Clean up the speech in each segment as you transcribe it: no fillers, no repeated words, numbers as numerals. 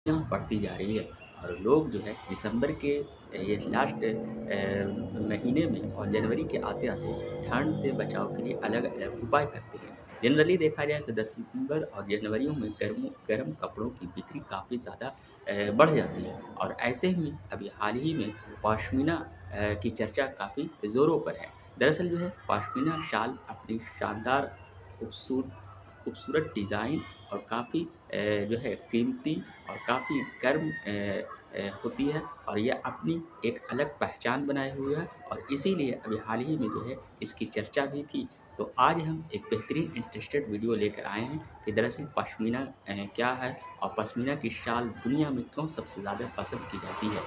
यहाँ बढ़ती जा रही है और लोग जो है दिसंबर के ये लास्ट महीने में और जनवरी के आते-आते ठंड से बचाव के लिए अलग-अलग उपाय करते हैं। जनरली देखा जाए तो दिसंबर और जनवरियों में गर्म कपड़ों की बिक्री काफ़ी ज़्यादा बढ़ जाती है और ऐसे में अभी हाल ही में पश्मीना की चर्चा काफ़ी ज़ोरों पर है। दरअसल जो है पश्मीना शाल अपनी शानदार खूबसूर खूबसूरत डिज़ाइन और काफ़ी जो है कीमती और काफ़ी गर्म होती है और यह अपनी एक अलग पहचान बनाए हुए है और इसीलिए अभी हाल ही में जो है इसकी चर्चा भी थी। तो आज हम एक बेहतरीन इंटरेस्टेड वीडियो लेकर आए हैं कि दरअसल पश्मीना क्या है और पश्मीना की शाल दुनिया में क्यों सबसे ज़्यादा पसंद की जाती है।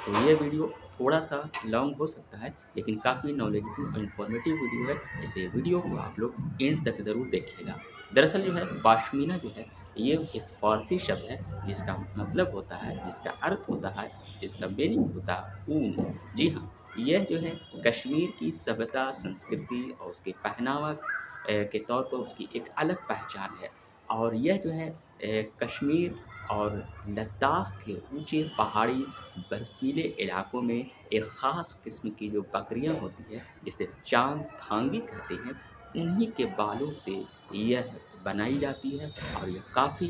तो ये वीडियो थोड़ा-सा लॉन्ग हो सकता है लेकिन काफ़ी नॉलेजेबल और इन्फॉर्मेटिव वीडियो है, इसलिए वीडियो को आप लोग एंड तक ज़रूर देखिएगा। दरअसल जो है पश्मीना जो है ये एक फ़ारसी शब्द है जिसका मतलब होता है, जिसका अर्थ होता है, जिसका मीनिंग होता है ऊन। जी हाँ, यह जो है कश्मीर की सभ्यता, संस्कृति और उसके पहनावा के तौर पर उसकी एक अलग पहचान है और यह जो है कश्मीर और लद्दाख के ऊँचे पहाड़ी बर्फीले इलाकों में एक ख़ास किस्म की जो बकरियाँ होती हैं, जिसे चांगथांगी कहते हैं, उन्हीं के बालों से यह बनाई जाती है और ये काफ़ी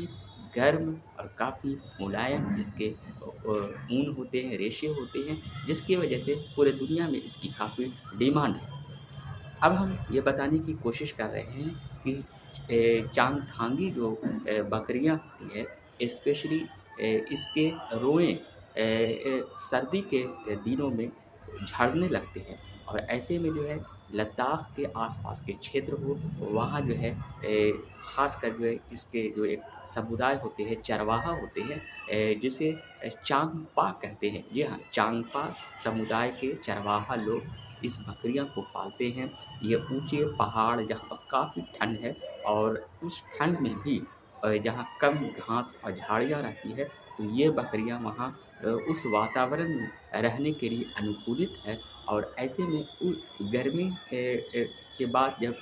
गर्म और काफ़ी मुलायम इसके ऊन होते हैं, रेशे होते हैं, जिसकी वजह से पूरे दुनिया में इसकी काफ़ी डिमांड है। अब हम ये बताने की कोशिश कर रहे हैं कि चांगथांगी जो बकरियाँ होती है, स्पेशली इसके रोएँ सर्दी के दिनों में झड़ने लगते हैं और ऐसे में जो है लद्दाख के आस-पास के क्षेत्र हो, वहाँ जो है ख़ासकर जो है इसके जो एक समुदाय होते हैं, चरवाहा होते हैं जिसे चांगपा कहते हैं। जी हाँ, चांगपा समुदाय के चरवाहा लोग इस बकरियाँ को पालते हैं। ये ऊँचे पहाड़ जहाँ पर काफ़ी ठंड है और उस ठंड में भी जहाँ कम घास और झाड़ियाँ रहती है, तो ये बकरियाँ वहाँ उस वातावरण में रहने के लिए अनुकूलित है और ऐसे में गर्मी के बाद जब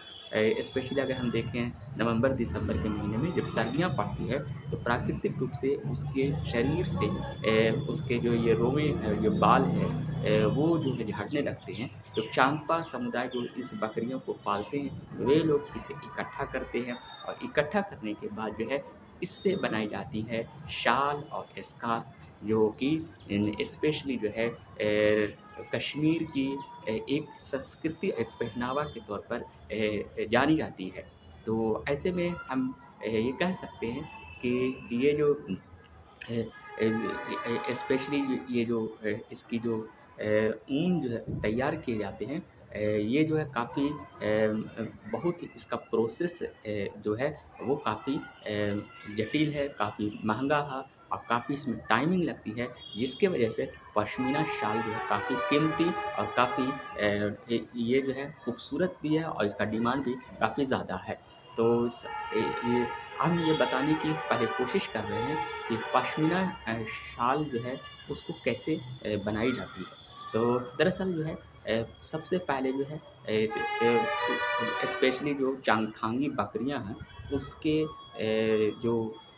स्पेशली अगर हम देखें नवंबर-दिसंबर के महीने में जब सर्दियाँ पड़ती है, तो प्राकृतिक रूप से उसके शरीर से उसके जो ये रोंवे ये बाल हैं वो जो है झड़ने लगते हैं। तो चांगपा समुदाय जो इस बकरियों को पालते हैं, वे लोग इसे इकट्ठा करते हैं और इकट्ठा करने के बाद जो है इससे बनाई जाती है शाल और स्कार्फ जो कि स्पेशली जो है कश्मीर की एक संस्कृति एक पहनावा के तौर पर जानी जाती है। तो ऐसे में हम ये कह सकते हैं कि ये जो स्पेशली ये जो इसकी जो ऊन जो है तैयार किए जाते हैं ये जो है काफ़ी बहुत ही इसका प्रोसेस जो है वो काफ़ी जटिल है, काफ़ी महँगा है और काफ़ी इसमें टाइमिंग लगती है, जिसके वजह से पश्मीना शाल जो है काफ़ी कीमती और काफ़ी ये जो है खूबसूरत भी है और इसका डिमांड भी काफ़ी ज़्यादा है। तो ये हम ये बताने की पहले कोशिश कर रहे हैं कि पश्मीना शाल जो है उसको कैसे बनाई जाती है। तो दरअसल जो है सबसे पहले जो है स्पेशली जो चांगथांगी बकरियाँ हैं उसके जो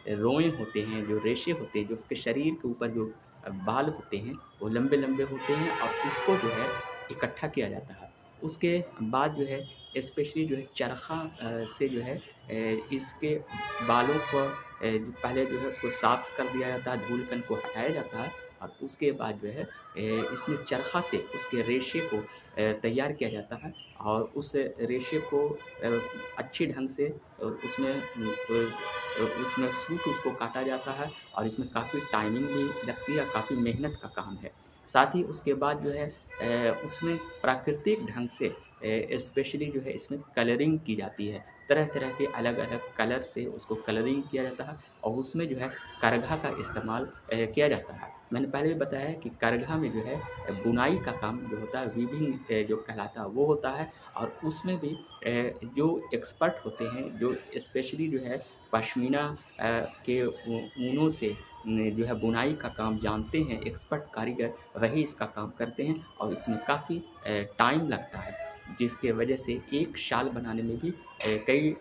रोएँ होते हैं, जो रेशे होते हैं, जो उसके शरीर के ऊपर जो बाल होते हैं, वो लंबे-लंबे होते हैं और उसको जो है इकट्ठा किया जाता है। उसके बाद जो है स्पेशली जो है चरखा से जो है इसके बालों को पहले जो है उसको साफ़ कर दिया जाता है, धूल-कण को हटाया जाता है और उसके बाद जो है इसमें चरखा से उसके रेशे को तैयार किया जाता है और उस रेशे को अच्छी ढंग से उसमें सूत उसको काटा जाता है और इसमें काफ़ी टाइमिंग भी लगती है, काफ़ी मेहनत का काम है। साथ ही उसके बाद जो है उसमें प्राकृतिक ढंग से स्पेशली जो है इसमें कलरिंग की जाती है। तरह-तरह के अलग-अलग कलर से उसको कलरिंग किया जाता है और उसमें जो है करघा का इस्तेमाल किया जाता है। मैंने पहले भी बताया है कि करघा में जो है बुनाई का काम जो होता है वीविंग जो कहलाता है वो होता है और उसमें भी जो एक्सपर्ट होते हैं, जो स्पेशली जो है पश्मीना के ऊनों से जो है बुनाई का काम जानते हैं, एक्सपर्ट कारीगर वही इसका काम करते हैं और इसमें काफ़ी टाइम लगता है, जिसके वजह से एक शाल बनाने में भी कई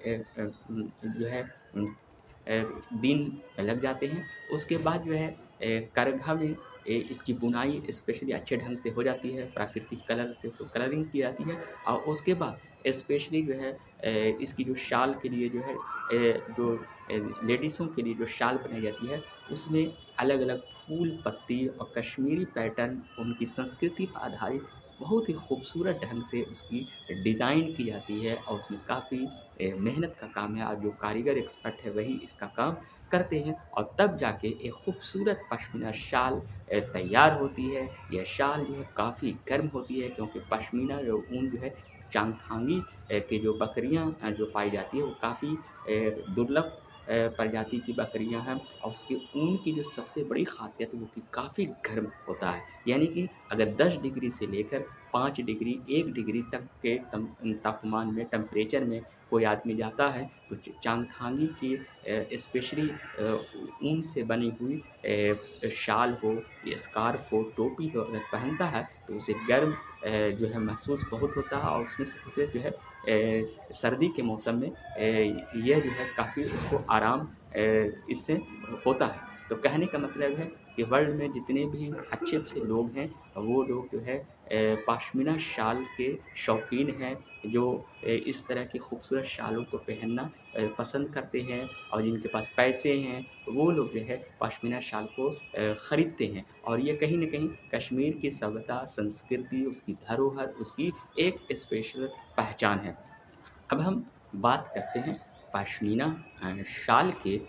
जो है दिन लग जाते हैं। उसके बाद जो है करघा में इसकी बुनाई स्पेशली अच्छे ढंग से हो जाती है, प्राकृतिक कलर से उसको कलरिंग की जाती है और उसके बाद स्पेशली जो है इसकी जो शाल के लिए जो है जो लेडीज़ों के लिए जो शाल बनाई जाती है, उसमें अलग-अलग फूल, पत्ती और कश्मीरी पैटर्न उनकी संस्कृति पर आधारित बहुत ही खूबसूरत ढंग से उसकी डिज़ाइन की जाती है और उसमें काफ़ी मेहनत का काम है और जो कारीगर एक्सपर्ट है वही इसका काम करते हैं और तब जाके एक खूबसूरत पश्मीना शाल तैयार होती है। यह शाल जो है काफ़ी गर्म होती है क्योंकि पश्मीना जो ऊन जो है चांगथांगी की जो बकरियाँ जो पाई जाती है वो काफ़ी दुर्लभ प्रजाति की बकरियाँ हैं और उसके ऊन की जो सबसे बड़ी ख़ासियत है वो कि काफ़ी गर्म होता है। यानी कि अगर 10 डिग्री से लेकर 5 डिग्री, 1 डिग्री तक के तापमान में टेम्परेचर में कोई आदमी जाता है तो चांगथांगी की स्पेशली ऊन से बनी हुई शाल हो या स्कार्फ हो, टोपी हो अगर पहनता है तो उसे गर्म जो है महसूस बहुत होता है और उसमें उसे जो है सर्दी के मौसम में यह जो है काफ़ी उसको आराम इससे होता है। तो कहने का मतलब है कि वर्ल्ड में जितने भी अच्छे-अच्छे लोग हैं, वो लोग जो है पश्मीना शाल के शौकीन हैं, जो इस तरह की खूबसूरत शालों को पहनना पसंद करते हैं और जिनके पास पैसे हैं, वो लोग जो है पश्मीना शाल को खरीदते हैं और ये कहीं न कहीं कश्मीर की सभ्यता, संस्कृति, उसकी धरोहर, उसकी एक स्पेशल पहचान है। अब हम बात करते हैं पश्मीना शाल के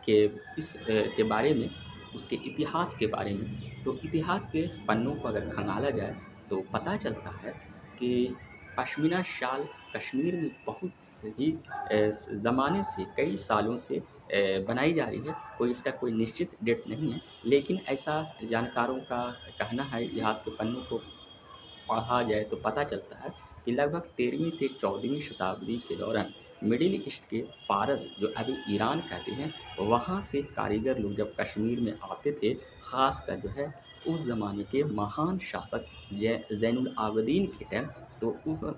के बारे में, उसके इतिहास के बारे में। तो इतिहास के पन्नों को अगर खंगाला जाए तो पता चलता है कि पश्मीना शाल कश्मीर में बहुत ही ज़माने से कई सालों से बनाई जा रही है। कोई निश्चित डेट नहीं है, लेकिन ऐसा जानकारों का कहना है इतिहास के पन्नों को पढ़ा जाए तो पता चलता है कि लगभग 13वीं से 14वीं शताब्दी के दौरान मिडिल ईस्ट के फ़ारस जो अभी ईरान कहते हैं, वहाँ से कारीगर लोग जब कश्मीर में आते थे, ख़ासकर जो है उस ज़माने के महान शासक ज़ैनुल आबदीन के टाइम, तो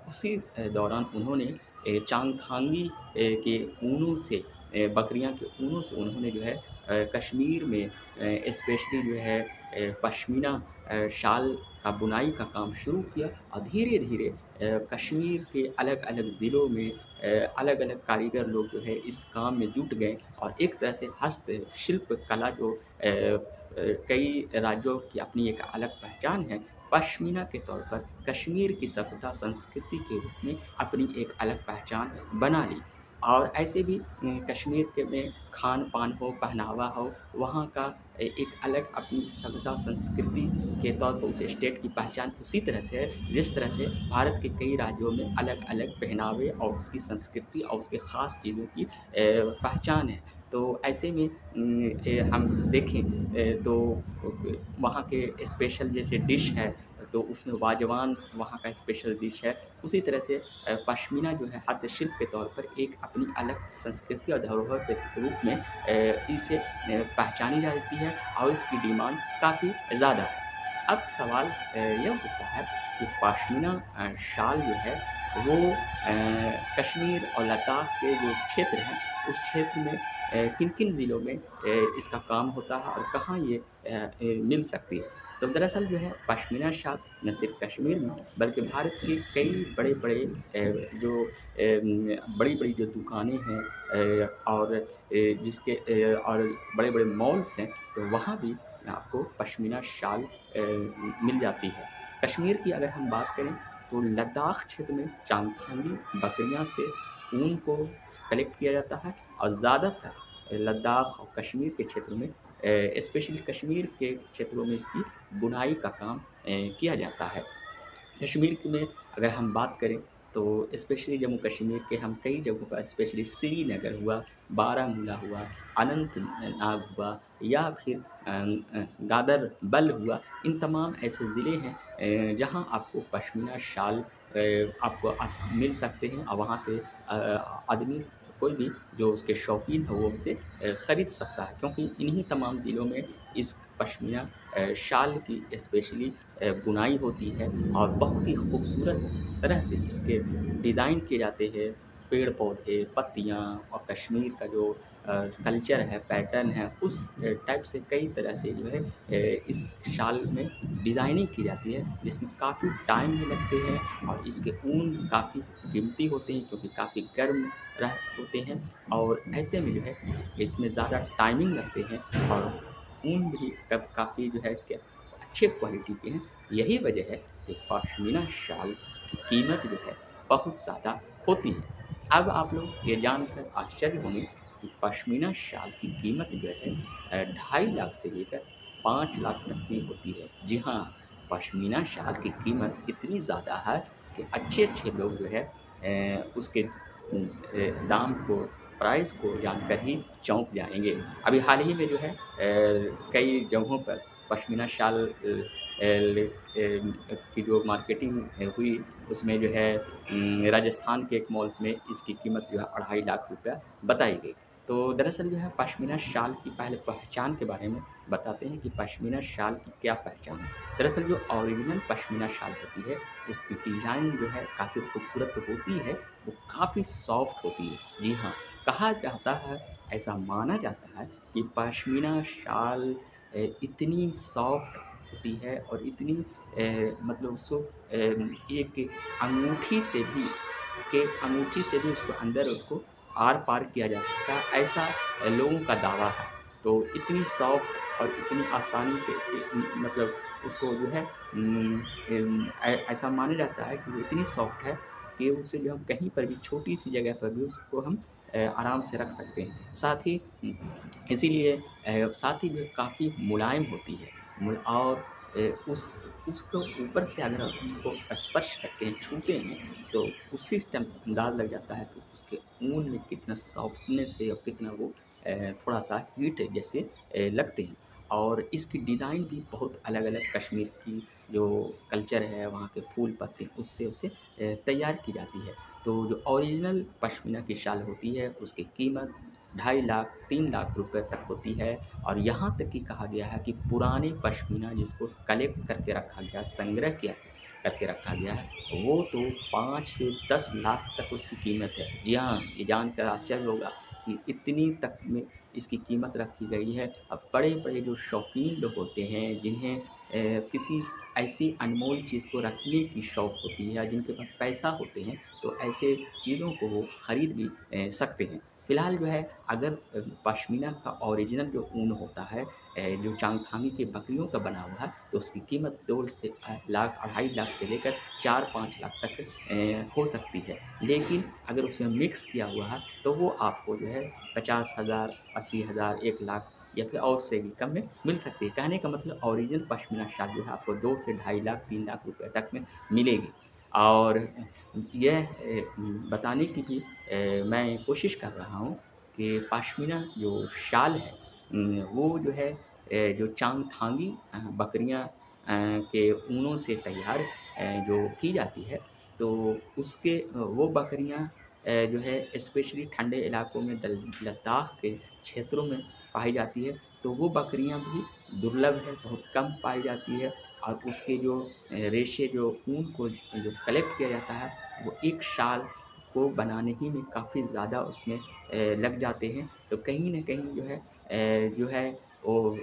उसी दौरान उन्होंने चांगथांगी के ऊनों से बकरियाँ के ऊनों से उन्होंने जो है कश्मीर में स्पेशली जो है पश्मीना शाल का बुनाई का काम शुरू किया और धीरे-धीरे कश्मीर के अलग-अलग ज़िलों में अलग-अलग कारीगर लोग जो है इस काम में जुट गए और एक तरह से हस्तशिल्प कला जो कई राज्यों की अपनी एक अलग पहचान है, पश्मीना के तौर पर कश्मीर की सभ्यता संस्कृति के रूप में अपनी एक अलग पहचान बना ली। और ऐसे भी कश्मीर के में खान-पान हो, पहनावा हो, वहाँ का एक अलग अपनी सभ्यता संस्कृति के तौर पर उस स्टेट की पहचान उसी तरह से है जिस तरह से भारत के कई राज्यों में अलग-अलग पहनावे और उसकी संस्कृति और उसके ख़ास चीज़ों की पहचान है। तो ऐसे में हम देखें तो वहाँ के स्पेशल जैसे डिश है, तो उसमें वाजवान वहाँ का स्पेशल डिश है। उसी तरह से पश्मीना जो है हस्तशिल्प के तौर पर एक अपनी अलग संस्कृति और धरोहर के रूप में इसे पहचानी जाती है और इसकी डिमांड काफ़ी ज़्यादा है। अब सवाल यह उठता है कि पश्मीना शाल जो है वो कश्मीर और लद्दाख के जो क्षेत्र हैं, उस क्षेत्र में किन-किन ज़िलों में इसका काम होता है और कहाँ ये मिल सकती है। तो दरअसल जो है पश्मीना शाल न सिर्फ़ कश्मीर में बल्कि भारत के कई बड़े-बड़े बड़ी-बड़ी जो दुकानें हैं और बड़े-बड़े मॉल्स हैं, तो वहाँ भी आपको पश्मीना शाल मिल जाती है। कश्मीर की अगर हम बात करें तो लद्दाख क्षेत्र में चांगथांगी बकरियाँ से ऊन को कलेक्ट किया जाता है और ज़्यादातर लद्दाख और कश्मीर के क्षेत्र में स्पेशली कश्मीर के क्षेत्रों में इसकी बुनाई का काम किया जाता है। कश्मीर में अगर हम बात करें तो स्पेशली जम्मू कश्मीर के हम कई जगहों पर स्पेशली श्रीनगर हुआ, बारामूला हुआ, अनंतनाग हुआ या फिर गादरबल हुआ, इन तमाम ऐसे ज़िले हैं जहाँ आपको पश्मीना शाल आपको मिल सकते हैं और वहाँ से आदमी कोई भी जो उसके शौकीन है वो उसे ख़रीद सकता है क्योंकि इन्हीं तमाम ज़िलों में इस पश्मीना शाल की स्पेशली बुनाई होती है और बहुत ही खूबसूरत तरह से इसके डिज़ाइन किए जाते हैं। पेड़-पौधे, पत्तियाँ और कश्मीर का जो कल्चर है, पैटर्न है, उस टाइप से कई तरह से जो है इस शाल में डिज़ाइनिंग की जाती है, जिसमें काफ़ी टाइम भी लगते हैं और इसके ऊन काफ़ी कीमती होते हैं क्योंकि काफ़ी गर्म रह होते हैं और ऐसे में जो है इसमें ज़्यादा टाइमिंग लगते हैं और ऊन भी कब काफ़ी जो है इसके अच्छे क्वालिटी के हैं। यही वजह है कि पश्मीना शाल की कीमत जो है बहुत ज़्यादा होती है। अब आप लोग ये जानकर आश्चर्य होंगे कि पश्मीना शाल की कीमत जो है 2.5 लाख से लेकर 5 लाख तक की होती है। जी हाँ, पश्मीना शाल की कीमत इतनी ज़्यादा है कि अच्छे-अच्छे लोग जो है उसके दाम को, प्राइस को जानकर ही चौंक जाएँगे। अभी हाल ही में जो है कई जगहों पर पश्मीना शाल की जो मार्केटिंग हुई उसमें जो है राजस्थान के एक मॉल्स में इसकी कीमत जो है 2.5 लाख रुपया बताई गई। तो दरअसल जो है पश्मीना शाल की पहले पहचान के बारे में बताते हैं कि पश्मीना शाल की क्या पहचान है। दरअसल जो ओरिजिनल पश्मीना शाल होती है उसकी डिज़ाइन जो है काफ़ी खूबसूरत होती है, वो काफ़ी सॉफ्ट होती है। जी हाँ, कहा जाता है, ऐसा माना जाता है कि पश्मीना शाल इतनी सॉफ्ट होती है और इतनी मतलब उसको एक अंगूठी से भी उसको अंदर उसको आर-पार किया जा सकता है, ऐसा लोगों का दावा है। तो इतनी सॉफ्ट और इतनी आसानी से मतलब उसको जो है ऐसा माना जाता है कि वो इतनी सॉफ्ट है कि उसे जो हम कहीं पर भी छोटी-सी जगह पर भी उसको हम आराम से रख सकते हैं। साथ ही इसीलिए साथ ही जो काफ़ी मुलायम होती है और उस उसको ऊपर से अगर आप उनको स्पर्श करते हैं, छूते हैं, तो उसी टाइम से अंदाज़ लग जाता है कि उसके ऊन में कितना सॉफ्टनेस है और कितना वो थोड़ा-सा हीट जैसे लगते हैं। और इसकी डिज़ाइन भी बहुत अलग-अलग कश्मीर की जो कल्चर है, वहाँ के फूल-पत्ते, उससे उसे तैयार की जाती है। तो जो ओरिजिनल पश्मीना की शाल होती है, उसकी कीमत 2.5 लाख 3 लाख रुपए तक होती है और यहाँ तक कि कहा गया है कि पुराने पश्मीना जिसको कलेक्ट करके रखा गया, संग्रह किया करके रखा गया है, वो तो 5 से 10 लाख तक उसकी कीमत है। जी हाँ, ये जानकर आश्चर्य होगा कि इतनी तक में इसकी कीमत रखी गई है। अब बड़े-बड़े जो शौकीन लोग होते हैं, जिन्हें किसी ऐसी अनमोल चीज़ को रखने की शौक होती है, जिनके पास पैसा होते हैं, तो ऐसे चीज़ों को वो खरीद भी सकते हैं। फ़िलहाल जो है अगर पश्मीना का ओरिजिनल जो ऊन होता है जो चांगथांगी की बकरियों का बना हुआ है, तो उसकी कीमत 2 से लाख 2.5 लाख से लेकर 4-5 लाख तक हो सकती है। लेकिन अगर उसमें मिक्स किया हुआ है, तो वो आपको जो है 50,000, 80,000, 1 लाख या फिर और से भी कम में मिल सकती है। कहने का मतलब ओरिजिनल पश्मीना शाल जो है आपको 2 से 2.5 लाख, 3 लाख रुपए तक में मिलेगी। और यह बताने की भी मैं कोशिश कर रहा हूँ कि पश्मीना जो शाल है वो जो है जो चांगथांगी बकरियाँ के ऊनों से तैयार जो की जाती है, तो उसके वो बकरियाँ जो है स्पेशली ठंडे इलाकों में लद्दाख के क्षेत्रों में पाई जाती है, तो वो बकरियाँ भी दुर्लभ है, बहुत कम पाई जाती है और उसके जो रेशे जो ऊन को जो कलेक्ट किया जाता है, वो एक शाल को बनाने ही में काफ़ी ज़्यादा उसमें लग जाते हैं। तो कहीं न कहीं जो है वो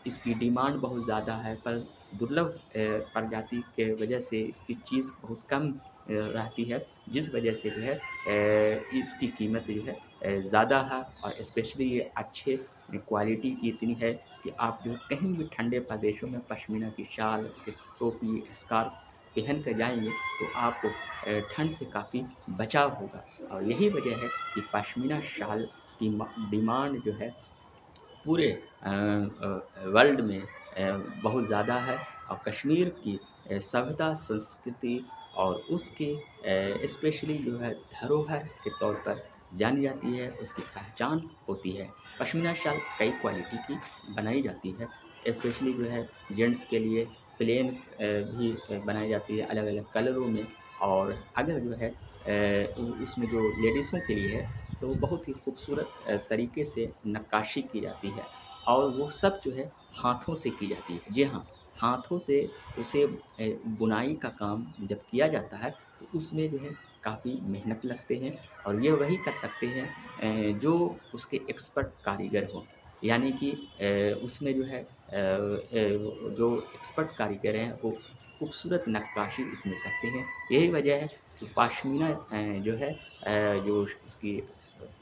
इसकी डिमांड बहुत ज़्यादा है पर दुर्लभ प्रजाति के वजह से इसकी चीज़ बहुत कम रहती है, जिस वजह से जो है इसकी कीमत जो है ज़्यादा है और स्पेशली ये अच्छे क्वालिटी की इतनी है कि आप जो कहीं भी ठंडे प्रदेशों में पश्मीना की शाल, उसकी टोपी, स्कार्फ पहन कर जाएँगे तो आपको ठंड से काफ़ी बचाव होगा और यही वजह है कि पश्मीना शाल की डिमांड जो है पूरे वर्ल्ड में बहुत ज़्यादा है और कश्मीर की सभ्यता, संस्कृति और उसके स्पेशली जो है धरोहर के तौर पर जानी जाती है, उसकी पहचान होती है। पश्मीना शाल कई क्वालिटी की बनाई जाती है, स्पेशली जो है जेंट्स के लिए प्लेन भी बनाई जाती है अलग-अलग कलरों में और अगर जो है उसमें जो लेडीज़ों के लिए है, तो बहुत ही खूबसूरत तरीके से नक्काशी की जाती है और वो सब जो है हाथों से की जाती है। जी हाँ, हाथों से उसे बुनाई का काम जब किया जाता है तो उसमें जो है काफ़ी मेहनत लगते हैं और ये वही कर सकते हैं जो उसके एक्सपर्ट कारीगर हों। यानी कि उसमें जो है जो एक्सपर्ट कारीगर हैं वो खूबसूरत नक्काशी इसमें करते हैं। यही वजह है कि पाशमीना जो है जो उसकी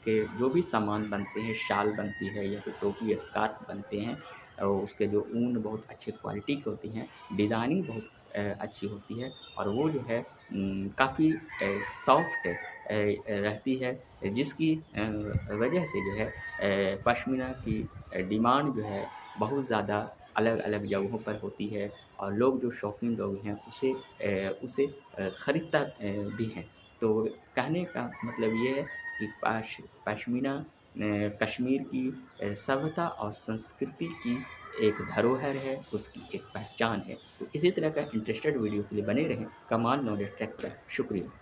के जो भी सामान बनते हैं, शाल बनती है या फिर टोपी, स्कार्फ़ बनते हैं उसके जो ऊन बहुत अच्छे क्वालिटी की होती हैं, डिज़ाइनिंग बहुत अच्छी होती है और वो जो है काफ़ी सॉफ्ट रहती है जिसकी वजह से जो है पश्मीना की डिमांड जो है बहुत ज़्यादा अलग-अलग जगहों पर होती है और लोग जो शौकीन लोग हैं उसे खरीदता भी हैं। तो कहने का मतलब ये है कि पश्मीना कश्मीर की सभ्यता और संस्कृति की एक धरोहर है, उसकी एक पहचान है। तो इसी तरह का इंटरेस्टेड वीडियो के लिए बने रहें कमाल नॉलेज टेक पर। शुक्रिया।